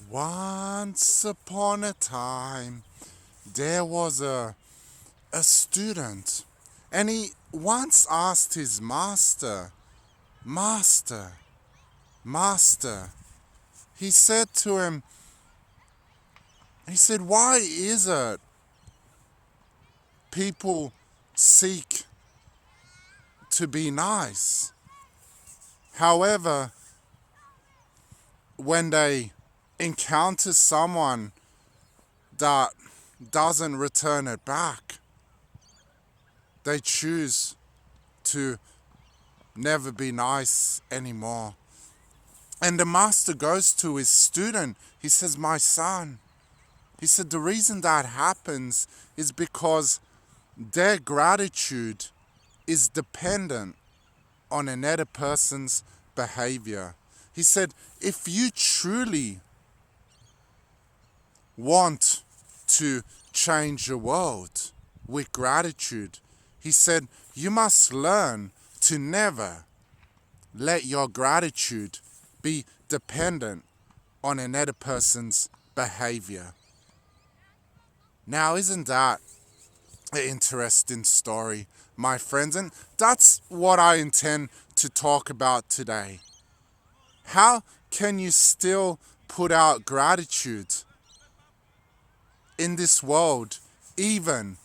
Once upon a time, there was a student, and he once asked his master, Master, Master, he said to him, why is it people seek to be nice? However, when they encounter someone that doesn't return it back, they choose to never be nice anymore. And the master goes to his student. He says, my son, he said, the reason that happens is because their gratitude is dependent on another person's behavior. He said, if you truly want to change the world with gratitude, he said, you must learn to never let your gratitude be dependent on another person's behavior. Now, isn't that an interesting story, my friends? And that's what I intend to talk about today. How can you still put out gratitude in this world, even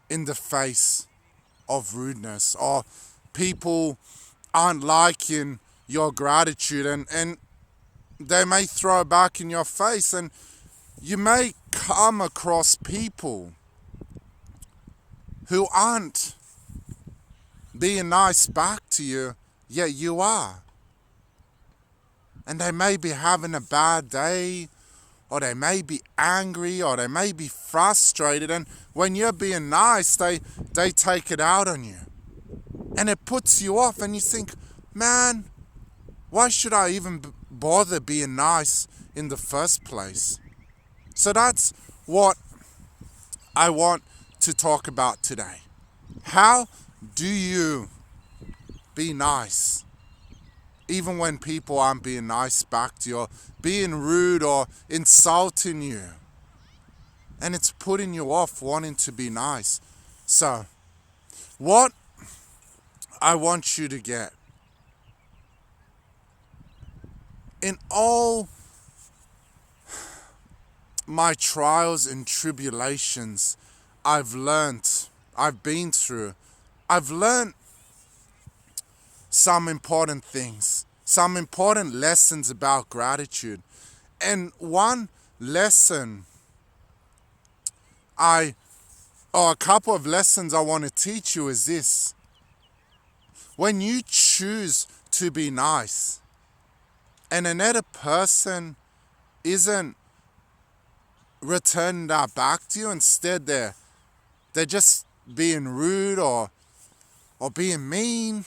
in the face of rudeness, or people aren't liking your gratitude and they may throw it back in your face, and you may come across people who aren't being nice back to you, yet you are. And they may be having a bad day, or they may be angry, or they may be frustrated, and when you're being nice, they take it out on you. And it puts you off, and you think, man, why should I even bother being nice in the first place? So that's what I want to talk about today. How do you be nice even when people aren't being nice back to you, or being rude or insulting you, and it's putting you off wanting to be nice? So what I want you to get, in all my trials and tribulations I've been through, I've learned some important things, some important lessons about gratitude. And one lesson a couple of lessons I want to teach you is this. When you choose to be nice and another person isn't returning that back to you, instead they're just being rude or being mean,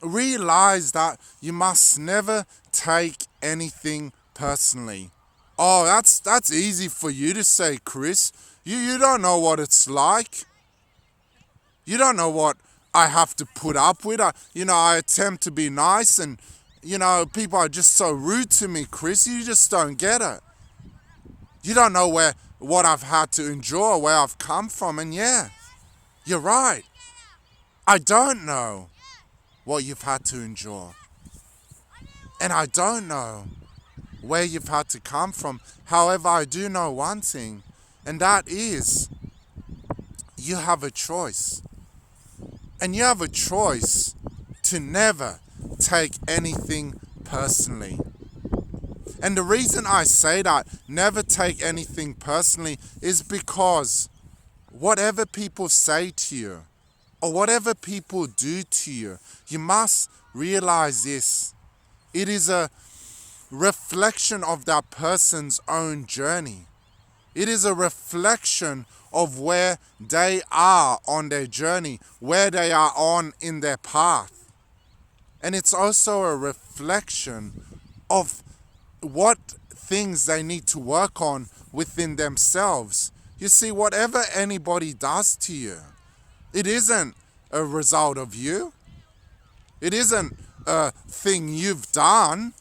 realize that you must never take anything personally. Oh, that's easy for you to say, Chris. You don't know what it's like. You don't know what I have to put up with. I attempt to be nice, and people are just so rude to me, Chris. You just don't get it. You don't know what I've had to endure, where I've come from. And yeah, you're right. I don't know what you've had to endure. And I don't know where you've had to come from. However, I do know one thing, and that is you have a choice. And you have a choice to never take anything personally. And the reason I say that, never take anything personally, is because whatever people say to you, or whatever people do to you, you must realize this. It is a reflection of that person's own journey. It is a reflection of where they are on their journey, where they are on in their path. And it's also a reflection of what things they need to work on within themselves. You see, whatever anybody does to you, it isn't a result of you. It isn't a thing you've done.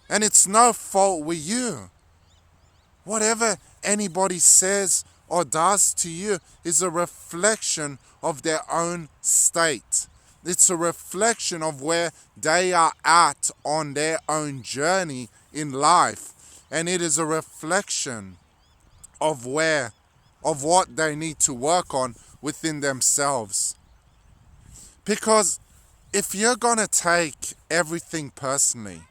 And it's no fault with you. Whatever anybody says or does to you is a reflection of their own state. It's a reflection of where they are at on their own journey in life. And it is a reflection of what they need to work on within themselves. Because if you're going to take everything personally,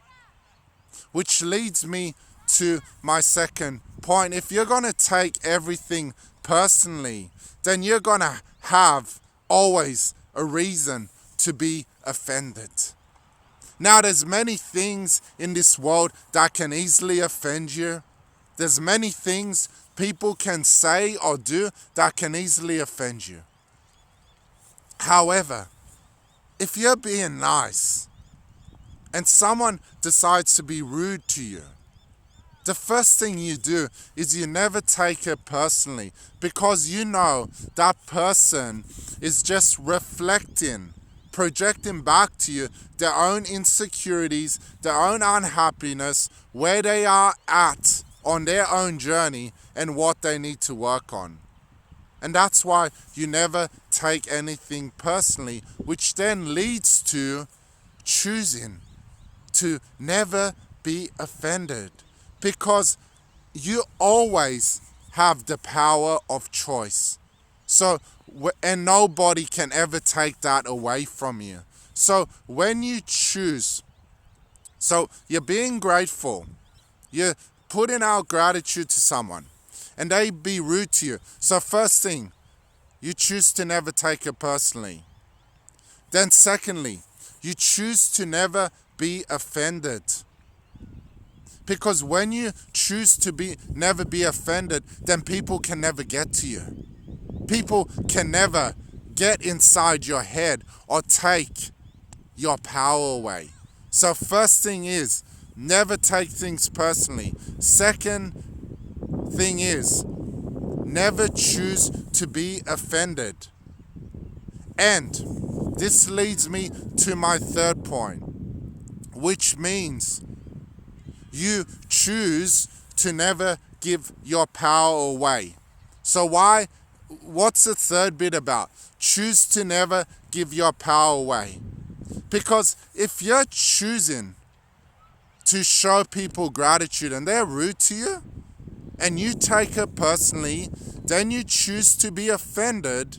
which leads me to my second point, if you're going to take everything personally, then you're going to have always a reason to be offended. Now, there's many things in this world that can easily offend you. There's many things people can say or do that can easily offend you. However, if you're being nice and someone decides to be rude to you, the first thing you do is you never take it personally, because you know that person is just projecting back to you their own insecurities, their own unhappiness, where they are at on their own journey and what they need to work on. And that's why you never take anything personally, which then leads to choosing to never be offended, because you always have the power of choice. And nobody can ever take that away from you. So when you choose, so you're being grateful, you're putting out gratitude to someone, and they be rude to you. So first thing, you choose to never take it personally. Then secondly, you choose to never be offended. Because when you choose to never be offended, then people can never get to you. People can never get inside your head or take your power away. So first thing is, never take things personally. Second thing is, never choose to be offended. And this leads me to my third point, which means you choose to never give your power away. So what's the third bit about? Choose to never give your power away. Because if you're choosing to show people gratitude and they're rude to you, and you take it personally, then you choose to be offended,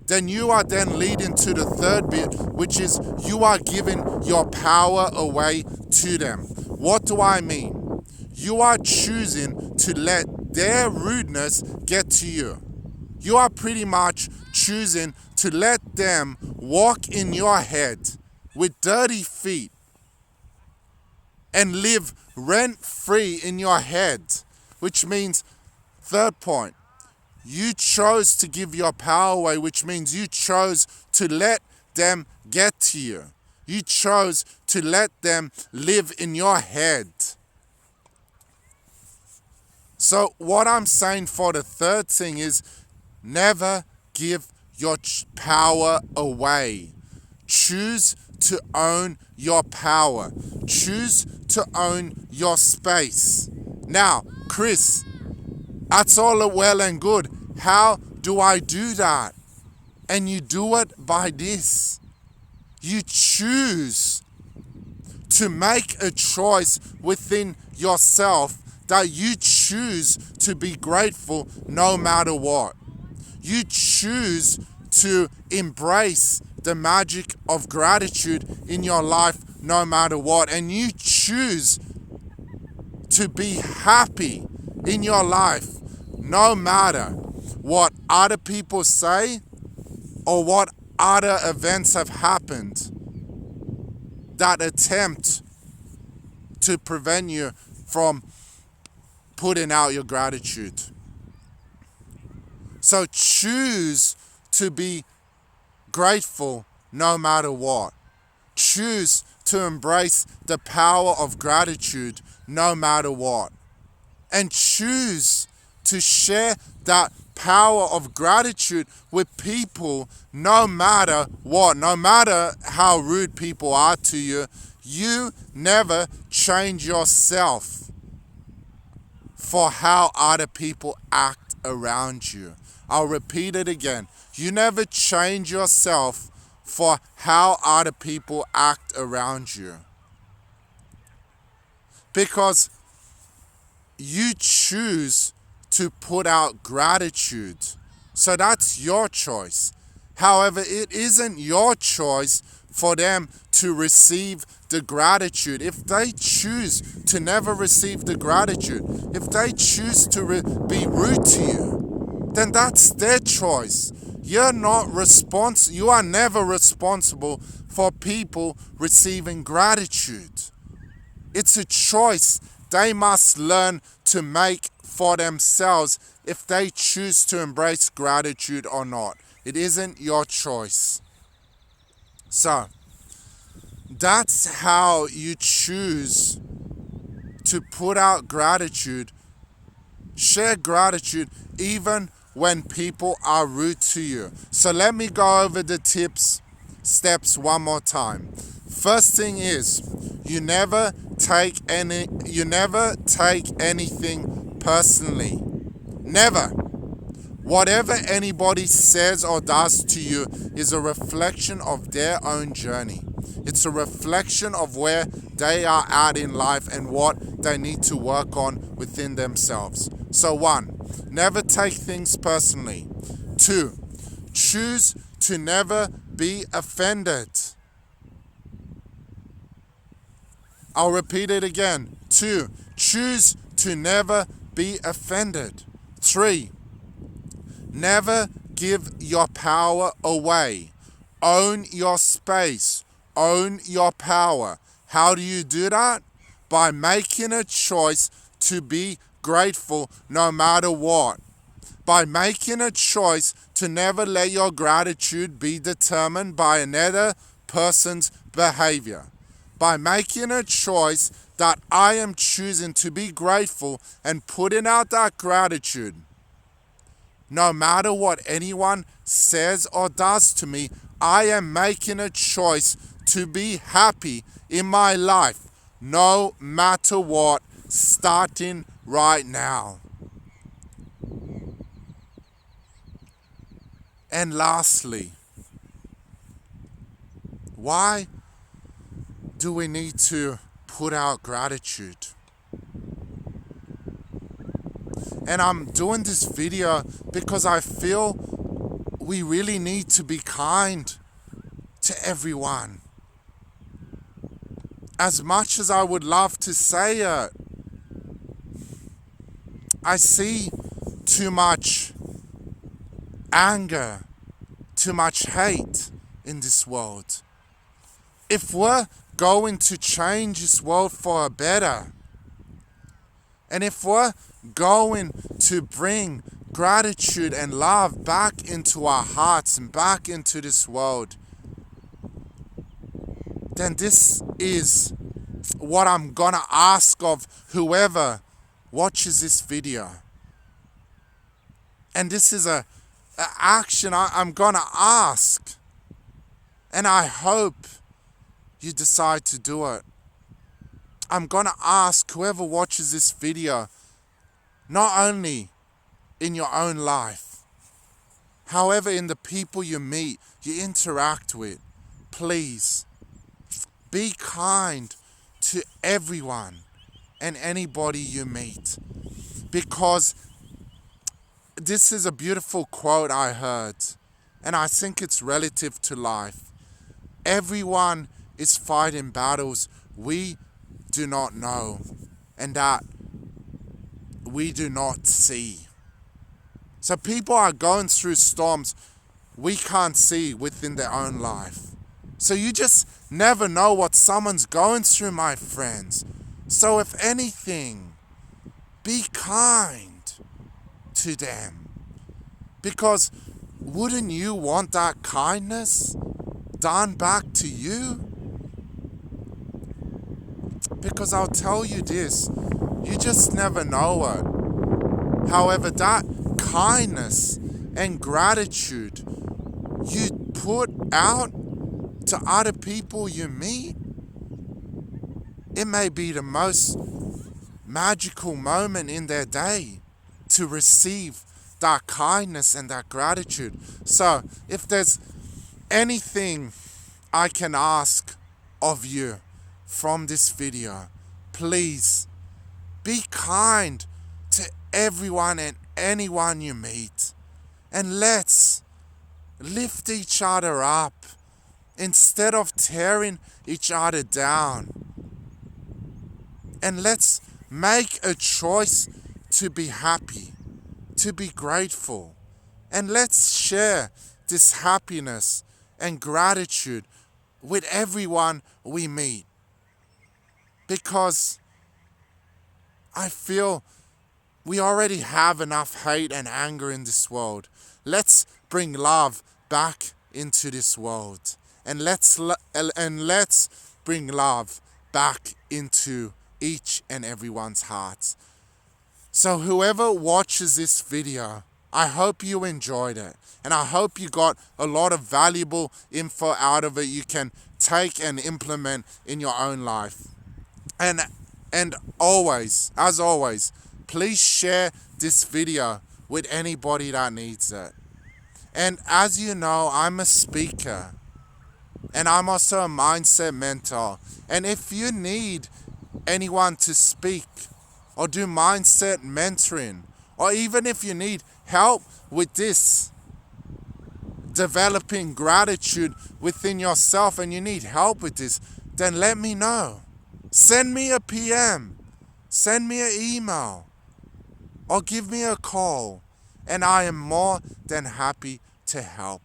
then you are then leading to the third bit, which is you are giving your power away to them. What do I mean? You are choosing to let their rudeness get to you. You are pretty much choosing to let them walk in your head with dirty feet and live rent-free in your head, which means, third point, you chose to give your power away, which means you chose to let them get to you. You chose to let them live in your head. So what I'm saying for the third thing is, never give your power away. Choose to own your power. Choose to own your space. Now, Chris, that's all well and good. How do I do that? And you do it by this. You choose to make a choice within yourself that you choose to be grateful no matter what. You choose to embrace the magic of gratitude in your life no matter what. And you choose to be happy in your life no matter what other people say or what other events have happened that attempt to prevent you from putting out your gratitude. So choose to be grateful no matter what. Choose to embrace the power of gratitude no matter what. And choose to share that power of gratitude with people no matter what. No matter how rude people are to you, You never change yourself for how other people act around you. I'll repeat it again. You never change yourself for how other people act around you. Because you choose to put out gratitude. So that's your choice. However, it isn't your choice for them to receive the gratitude. If they choose to never receive the gratitude, if they choose to be rude to you, then that's their choice. You are never responsible for people receiving gratitude. It's a choice they must learn to make for themselves if they choose to embrace gratitude or not. It isn't your choice. So, that's how you choose to put out gratitude. Share gratitude even when people are rude to you. So let me go over the steps one more time. First thing is, you never take anything personally. Never. Whatever anybody says or does to you is a reflection of their own journey. It's a reflection of where they are at in life and what they need to work on within themselves. So 1, never take things personally. 2, choose to never be offended. I'll repeat it again. 2, choose to never be offended. 3, never give your power away. Own your space. Own your power. How do you do that? By making a choice to be grateful no matter what. By making a choice to never let your gratitude be determined by another person's behavior. By making a choice that I am choosing to be grateful and putting out that gratitude. No matter what anyone says or does to me, I am making a choice to be happy in my life, no matter what, starting right now. And lastly, why do we need to put out gratitude? And I'm doing this video because I feel we really need to be kind to everyone. As much as I would love to say it, I see too much anger, too much hate in this world. If we're going to change this world for a better, and if we're going to bring gratitude and love back into our hearts and back into this world, then this is what I'm gonna ask of whoever watches this video. And this is a action I'm gonna ask. And I hope you decide to do it. I'm gonna ask whoever watches this video, not only in your own life, however in the people you meet, you interact with, please be kind to everyone and anybody you meet. Because this is a beautiful quote I heard, and I think it's relative to life. Everyone is fighting battles we do not know and that we do not see. So people are going through storms we can't see within their own life. So you just never know what someone's going through, my friends. So if anything, be kind to them. Because wouldn't you want that kindness done back to you? Because I'll tell you this, you just never know it. However, that kindness and gratitude you put out to other people you meet, it may be the most magical moment in their day to receive that kindness and that gratitude. So if there's anything I can ask of you from this video, please be kind to everyone and anyone you meet. And let's lift each other up instead of tearing each other down. And let's make a choice to be happy, to be grateful. And let's share this happiness and gratitude with everyone we meet. Because I feel we already have enough hate and anger in this world. Let's bring love back into this world. And let's bring love back into each and everyone's hearts. So whoever watches this video, I hope you enjoyed it. And I hope you got a lot of valuable info out of it you can take and implement in your own life. And always, as always, please share this video with anybody that needs it. And as you know, I'm a speaker. And I'm also a mindset mentor. And if you need anyone to speak or do mindset mentoring, or even if you need help with this, developing gratitude within yourself, and you need help with this, then let me know. Send me a PM, send me an email, or give me a call, and I am more than happy to help.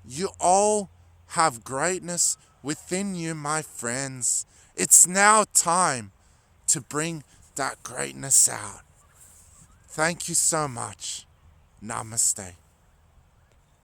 You all have greatness within you, my friends. It's now time to bring that greatness out. Thank you so much. Namaste.